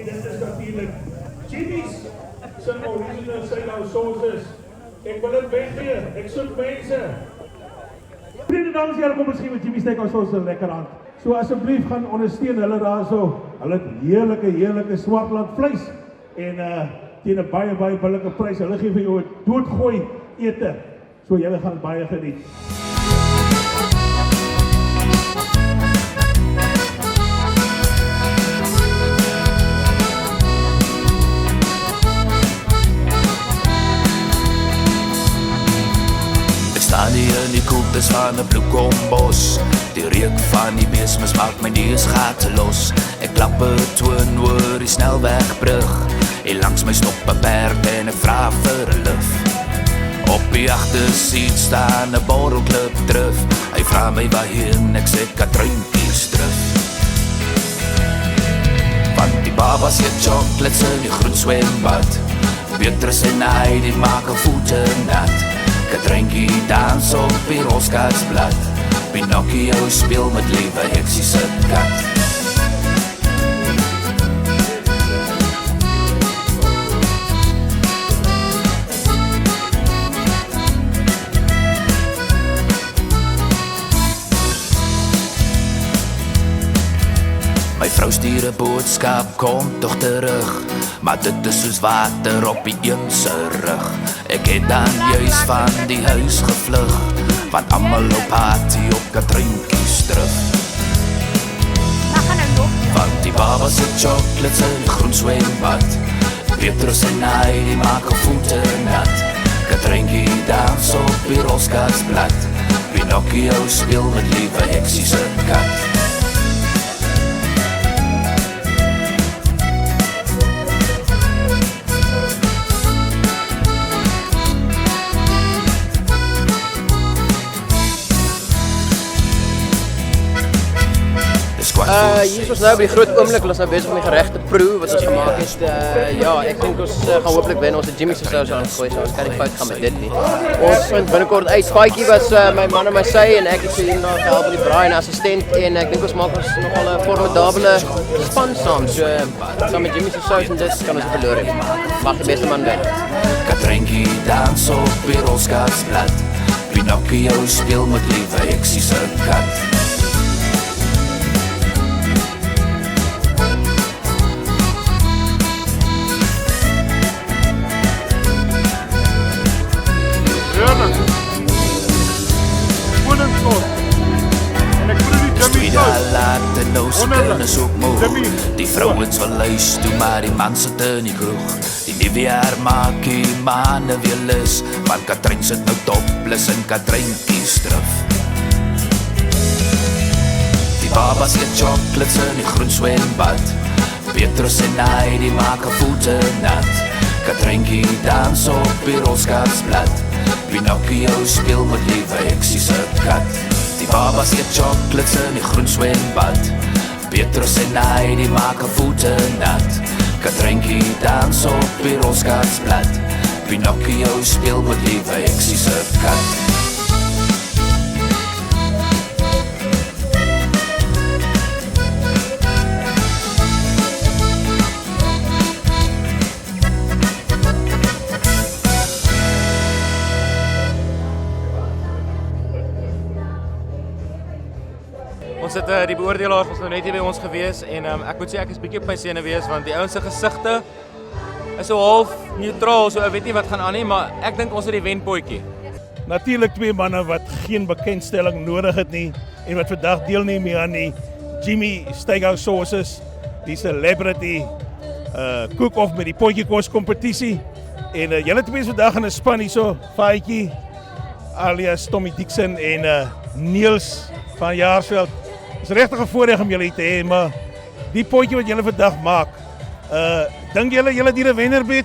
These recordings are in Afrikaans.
dit is natuurlijk Jimmy's zijn original Steakhouse sauces. Ik wil het weggee, ek soek mense. Vrienden, dames en heren, kom misschien met Jimmy's Steakhouse sauces lekker aan. So asseblief gaan ondersteun hulle daar so. Hulle het heerlijke Swartland vleis. En teen 'n baie billike prys. Hulle gee vir jou 'n doodgooi ete. So julle gaan baie geniet. Staan hier in die koeltes van 'n bloekombos. Die reuk van die beesmis maak my neusgate los. Ek klap 'n toon oor die snelwegbrug. En langs my stop 'n perd en ek vra vir 'n lif. Op die agtersiet staan 'n borrelklub drif. Hy vra my waarheen, ek sê Katruintjies terug. Want die babas eet chocolates in die groen swembad. Petrus en hy die maak 'n voete nat. Katruintjie dans op die roskatsblad. Pinocchio speel met liewe heksie se kat. My vrou stuur 'n boodskap, kom tog terug. Maar dit is soos water op die een se rug. Ek het dan juis van die huis gevlug. Want almal op party op Katruintjies terug. Want die babas het chocolates in die groen swembad. Petrus en hy die maak 'n voete nat. Katruintjie dans op die roskatsblad. Pinocchio speel met liewe heksie se kat. Hier is ons nou by die groot oomblik, ons is nou besig om die geregte proe wat ons gemaak het. Ja, ek dink ons gaan hopelik wen. Ons het Jimmy's saus aan gegooi, so ons kan nie fout gaan met dit nie. Ons vind binnekort uit. Faitjie was my man en my sy en ek het hier nog gehelp met die braai en assistent en ek dink ons maak ons nogal 'n formidable span saam. So saam met Jimmy's saus en dit kan ons verloor hê. Mag die beste man wen. Katruintjie dans op die roskatsblad. Pinocchio speel met liewe heksie se kat. Laat en nou se kinders ook moeg. Die vrouwens wil luis toe, maar die man sit in die kroeg. Die nuwe jaar maak die manne weer lus. Want Katruin sit nou topless in Katruintjies terug. Die babas eet chocolates in die groen swembad. Petrus en hy die maak 'n voete nat. Katruintjie dans op die roskatsblad. Pinocchio speel met liewe heksie se kat. Die babas eet chocolates in die groen swembad. Petrus en hy die maak 'n voete nat. Katruintjie dans op die roskatsblad. Pinocchio speel met liewe heksie se kat. Ons het die beoordelaars was nou net hier by ons gewees en ek moet sê ek is bietjie op my senuwees want die ouens se gesigte is so half neutraal, so ek weet nie wat gaan aan nie, maar ek dink ons het die wenpotjie. Natuurlijk twee manne wat geen bekendstelling nodig het nie en wat vandag deelneem hier aan die Jimmy Steakhouse sauces, die celebrity cook-off met die potjiekos kompetisie. En julle twee is vandag in 'n span hier so, Faitjie alias Tommy Dixon en Niels van Jaarsveld. Het is regtig 'n voorreg om julle te hê, maar die potjie wat julle vandag maak, dink julle die wenner bied?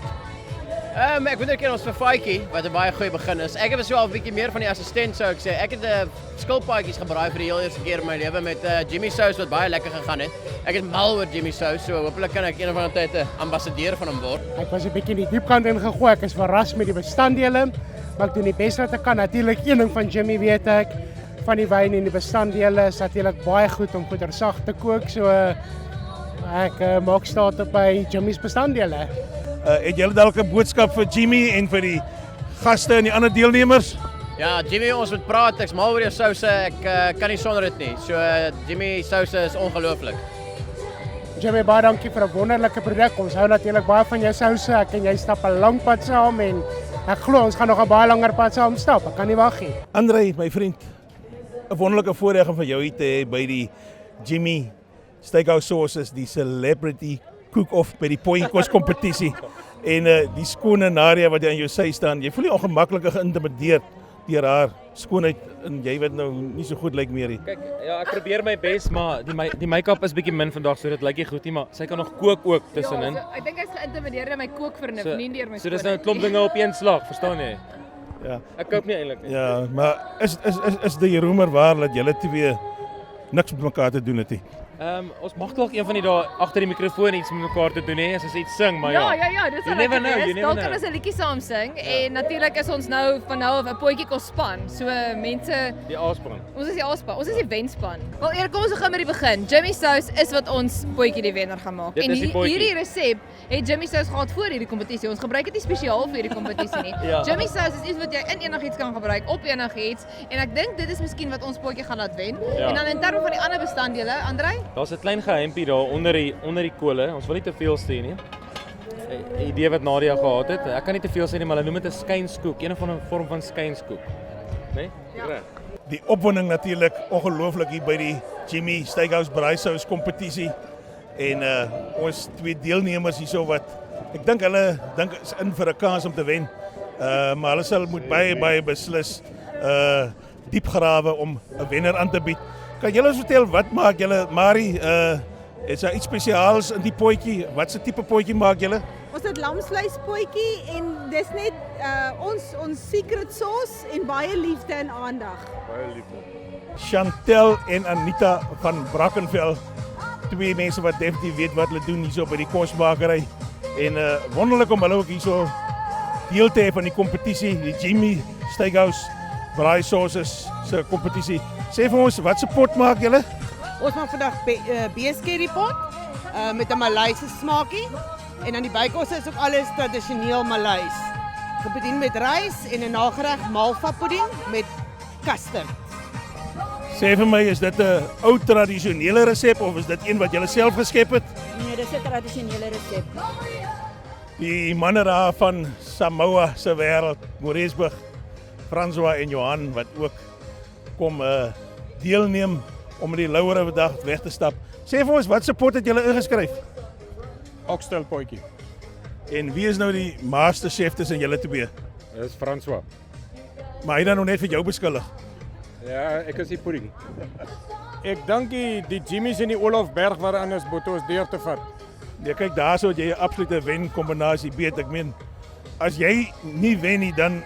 Ek moet erken ons vir Faitjie wat 'n baie goeie begin is. Ek het so al 'n bietjie meer van die assistent sou ek sê. Ek het skilpaadjies gebraai vir die heel eerste keer in my lewe met Jimmy Sous wat baie lekker gegaan het. Ek is mal oor Jimmy Sous, so hopelik kan ek een of ander tyd 'n ambassadeur van hom word. Ek was 'n bietjie in die diepkant ingegooi. Ek is verras met die bestanddele, maar ek doen die beste wat ek kan. Natuurlik een ding van Jimmy weet ek, van die wyn en die bestanddele is natuurlik baie goed om goeie sag te kook. So Ek maak staat op by Jimmy's bestanddele. Het julle dalk 'n boodskap vir Jimmy en vir die gaste en die ander deelnemers? Ja, Jimmy, ons moet praat. Ek's mal oor jou souse. Ek kan nie sonder dit nie. So Jimmy souse is ongelooflik. Jimmy, baie dankie vir 'n wonderlike produk. Ons hou natuurlik baie van jou souse. Ek en jy stap 'n lang pad saam en ek glo ons gaan nog 'n baie langer pad saam stap. Ek kan nie wag nie. André, my vriend, 'n wonderlike voorreg om vir jou hier te hê by die Jimmy Steakhouse Sauces, die Celebrity Cook-Off by die Potjiekos kompetisie. En die skone Nadia wat aan jou sy staan, jy voel nie ongemaklik geïntimideerd deur haar skoonheid en jy weet nou nie so goed lyk meer nie. Kyk, ja, ek probeer my bes, maar die make-up is bietjie min vandag, so dit lyk nie goed nie, maar sy kan nog kook ook tussenin. Ja, so, ek dink hy's geïntimideer deur my kookvernuf, nie deur my So dis nou 'n klomp dinge op een slag, verstaan jy? Ja. Ek koop nie eintlik nie. Ja, maar is die roemer waar dat julle twee niks met mekaar te doen het nie? Ons mag dalk een van die dae agter die mikrofoon iets met mekaar te doen hê as ons iets sing, maar Ja, You dis wat never ek know, you is. never Dalk know. kan ons 'n liedjie saam sing en natuurlik is ons nou van nou af 'n potjie kos span. So mense, Die A-span. ons is die A-span, ons is die wenspan. Wel eer kom ons begin met die begin. Jimmy Sous is wat ons potjie die wenner gaan maak. Dit En is die potjie. hierdie resep het Jimmy Sous gehad voor hierdie kompetisie. Ons gebruik dit nie spesiaal vir hierdie kompetisie nie. Ja. Jimmy Sous is iets wat jy in enigiets kan gebruik, op enigiets en ek dink dit is miskien wat ons potjie gaan laat wen. Ja. En dan in terme van die ander bestanddele, Andrei? Daar's 'n klein geheimpie daar onder die kole. Ons wil nie te veel sê nie. 'n Idee wat Nadia gehad het. Ek kan nie te veel sê nie, maar hulle noem dit 'n skynskoek, een of ander vorm van skynskoek. Né? Ja. Reg. Die opwinding natuurlik ongelooflik hier by die Jimmy Steakhouse Braaisous kompetisie. En ons twee deelnemers hierso wat ek dink hulle dink is in vir 'n kans om te wen. Maar hulle sal moet baie beslis diep grawe om 'n wenner aan te bied. Kan julle ons vertel wat maak julle Marie is daar iets spesiaals in die potjie? Wat se tipe potjie maak julle? Ons het lamsvleispotjie en dis net ons secret sauce en baie liefde en aandag. Chantel en Anita van Brackenfell, twee mense wat definitief weet wat hulle doen hierso by die kosmakery. En wonderlik om hulle ook hierso deel te hê van die kompetisie, die Jimmy Steakhouse Braaisauces se kompetisie. Sê vir ons, wat se pot maak julle? Ons maak vandag beeskerry pot met 'n Maleise smaakie en aan die bykos is ook alles tradisioneel Maleis. Gebedien met rys en 'n nagereg malva pudding met custard. Sê vir my, is dit 'n ou tradisionele resep of is dit een wat julle self geskep het? Nee, dis 'n tradisionele resep. Die manne daar van Samoa se wêreld, Moresburg, François en Johan wat ook kom deelneem om met die Louere dag weg te stap. Sê vir ons, wat se pot het julle ingeskryf? Oxtail potjie. En wie is nou die master chef tussen julle twee? Dis François. Maar hy dan nog net vir jou beskuldig. Ja, ek is die pudding. Ek dink die Jimmy's en die Olaf Berg waaraan is botos deur te vat. Nee, kyk daarso het jy 'n absolute wen kombinasie beet. Ek meen, as jy nie wen nie, dan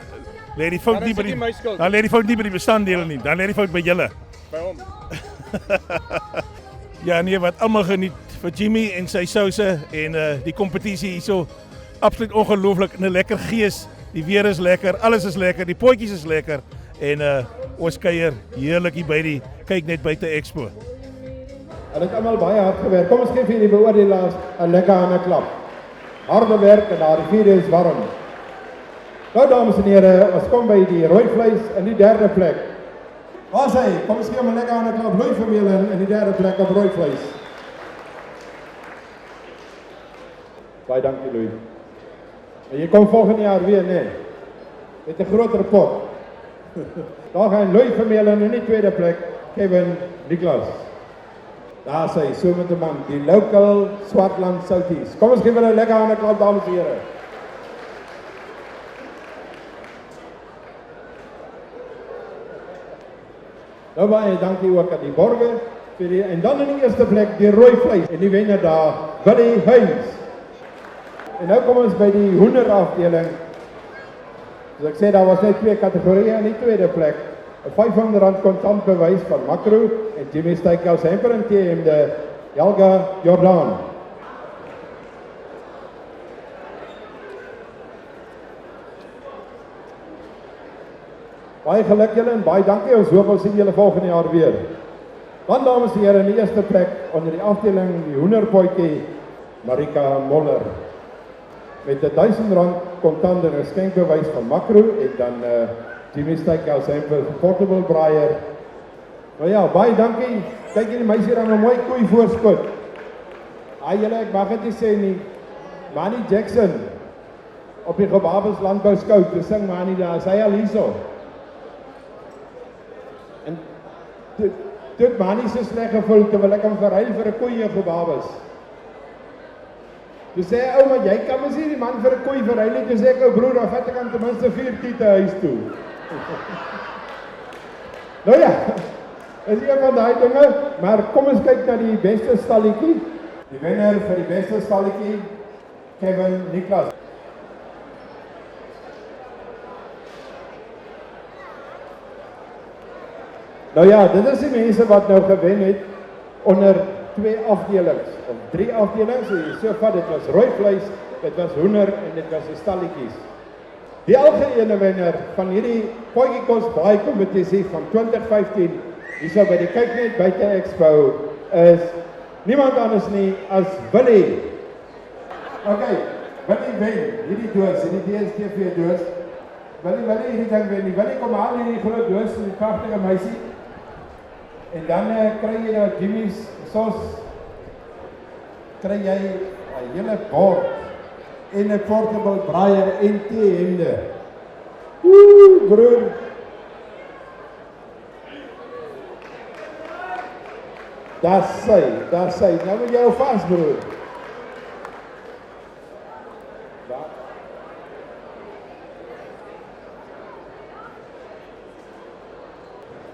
lê die fout Dan nie is by dit die nie my skuld. dan lê die fout nie by die bestanddele nie. Dan lê die fout by julle. By hom. Ja, nee, wat almal geniet vir Jimmy en sy souse en die kompetisie hierso absoluut ongelooflik in 'n lekker gees. Die weer is lekker, alles is lekker, die potjies is lekker en ons kuier heerlik hier by die kyk net buite Expo. Hulle het almal baie hard gewerk. Kom ons gee vir die beoordelaars 'n lekker hande klap. Harde werk en daardie vuur is warm. Nou dames en here, ons kom by die rooi vleis in die derde plek. Waar is hy? Kom ons gee hom 'n lekker hande klap. Rooi vermeel in die derde plek op rooi vleis. Baie dankie Louis. En jy kom volgende jaar weer, nee. Met 'n groter pot. Daar gaan Louis vermeel in die tweede plek, Kevin Niklas. Daar sê so met 'n man, die local Swartland Souties. Kom ons gee hulle 'n lekker hande klap dames en here. Nou baie dankie ook aan die borge vir die en dan in die eerste plek die rooi vleis en die wenner daar, Willie Huys. En nou kom ons by die hoenderafdeling. Soos ek sê, daar was net twee kategorieë in die tweede plek. 'n R500 kontant bewys van Makro en Jimmy Steakhouse Hemper en TM Helga Jordan. Baie geluk julle en baie dankie. Ons hoop ons sien julle volgende jaar weer. Dan dames en here, in die eerste plek onder die afdeling die hoenderpotjie Marika Moller met 'n R1000 kontant en 'n skenkbewys van Makro en dan Jimmy Steakhouse Hemper portable braaier. Nou ja, baie dankie. Kyk julle meisie dan 'n mooi koei voorskot. Julle, ek mag dit nie sê nie. Manny Jackson op die Gebabes Landbou Scout, te sing Manny daar, is hy al hierso. En dit Manny so sleg gevoel terwyl ek hom verruil vir 'n koei in Gebabes. Toe sê hy, ou, maar jy kan mos nie die man vir 'n koei verruil nie. Toe sê ek, ou broer, dan vat ek hom ten minste 4 kiete huis toe. Nou ja, is een van daai dinge, maar kom ons kyk na die beste stalletjie. Die wenner vir die beste stalletjie, Kevin Niklas. Nou ja, dit is die mense wat nou gewen het onder 2 afdelings, of 3 afdelings, so vat, dit was rooi vleis, dit was hoender en dit was die stalletjies. Die algehele wenner van hierdie potjiekos braai kompetisie van 2015, hierso by die Kyknet buite Expo, is niemand anders nie as Willie. Okay, Willie wen hierdie doos, hierdie DStv doos. Willie hierdie ding wen. Willie kom haal hierdie groot doos van die pragtige meisie. En dan kry jy nou Jimmy's sos. Kry jy 'n hele bord en 'n portable braaier en teehemde. Broer. Daar sê, nou moet jy jou vas, broer.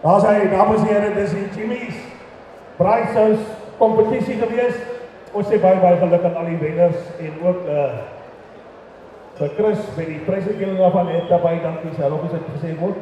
Daar sê, dames en here, dis die Jimmy's braaisous kompetisie gewees. Ons sê baie geluk aan al die wenners en ook vir Chris met die prysuitdeling daarvan het baie dankie, sal ook gesê word.